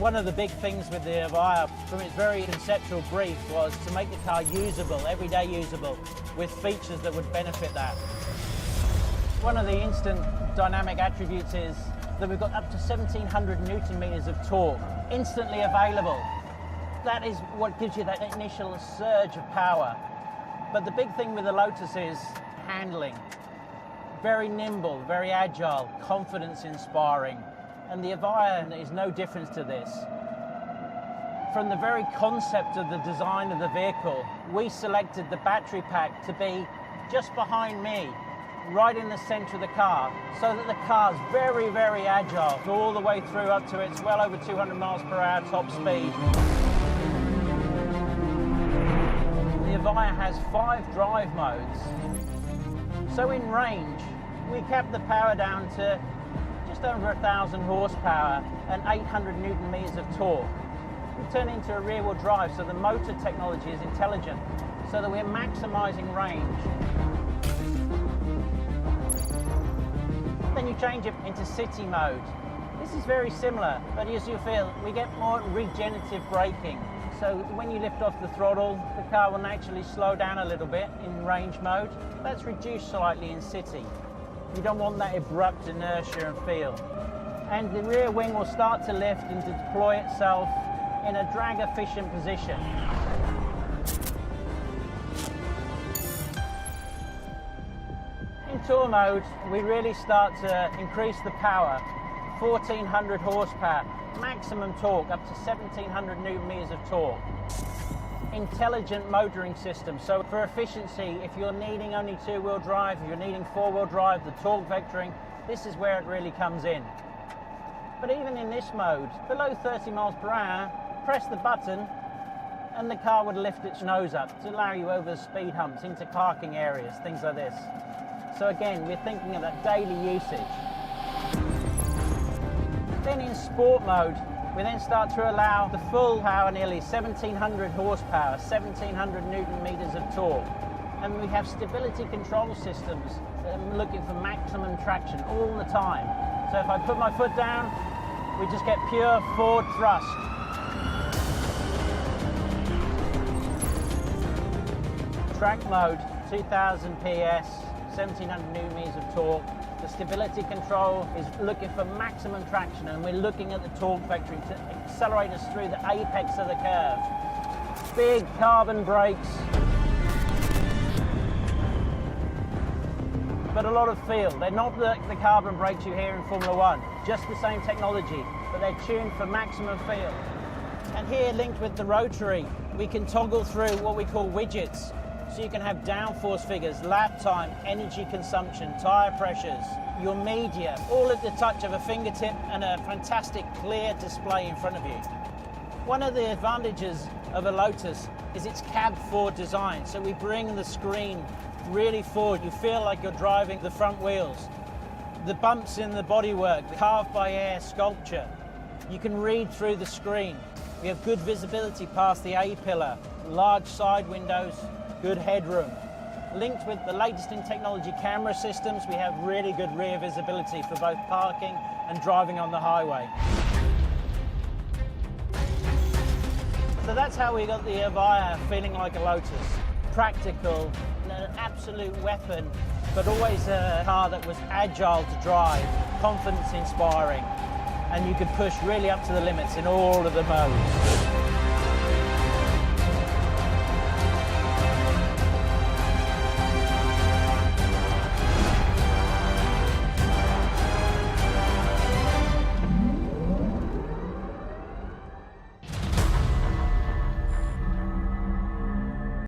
One of the big things with the Evija, from its very conceptual brief, was to make the car usable, everyday usable, with features that would benefit that. One of the instant dynamic attributes is that we've got up to 1,700 Newton meters of torque, instantly available. That is what gives you that initial surge of power. But the big thing with the Lotus is handling. Very nimble, very agile, confidence-inspiring. And the Evija is no difference to this. From the very concept of the design of the vehicle, we selected the battery pack to be just behind me, right in the center of the car, so that the car's very, very agile, all the way through up to its well over 200 miles per hour top speed. The Evija has 5 drive modes. So in range, we kept the power down to just over 1,000 horsepower and 800 Newton meters of torque. We turn into a rear-wheel drive, so the motor technology is intelligent, so that we're maximizing range. Then you change it into city mode. This is very similar, but as you feel, we get more regenerative braking. So when you lift off the throttle, the car will naturally slow down a little bit in range mode. That's reduced slightly in city. You don't want that abrupt inertia and feel. And the rear wing will start to lift and to deploy itself in a drag-efficient position. In tour mode, we really start to increase the power. 1,400 horsepower, maximum torque, up to 1,700 Newton meters of torque. Intelligent motoring system, so for efficiency, if you're needing only 2-wheel drive, if you're needing 4-wheel drive, the torque vectoring, this is where it really comes in. But even in this mode, below 30 miles per hour, press the button and the car would lift its nose up to allow you over speed humps, into parking areas, things like this. So again, we're thinking of that daily usage. Then in sport mode, we then start to allow the full power, nearly 1,700 horsepower, 1,700 Newton meters of torque. And we have stability control systems that are looking for maximum traction all the time. So if I put my foot down, we just get pure forward thrust. Track mode, 2,000 PS, 1,700 Newton meters of torque. The stability control is looking for maximum traction, and we're looking at the torque vectoring to accelerate us through the apex of the curve. Big carbon brakes, but a lot of feel. They're not the carbon brakes you hear in Formula One, just the same technology, but they're tuned for maximum feel. And here, linked with the rotary, we can toggle through what we call widgets. So you can have downforce figures, lap time, energy consumption, tyre pressures, your media, all at the touch of a fingertip and a fantastic clear display in front of you. One of the advantages of a Lotus is its cab forward design. So we bring the screen really forward. You feel like you're driving the front wheels. The bumps in the bodywork, the carved by air sculpture. You can read through the screen. We have good visibility past the A-pillar, large side windows, good headroom. Linked with the latest in technology camera systems, we have really good rear visibility for both parking and driving on the highway. So that's how we got the Evija feeling like a Lotus. Practical, an absolute weapon, but always a car that was agile to drive, confidence inspiring, and you could push really up to the limits in all of the modes.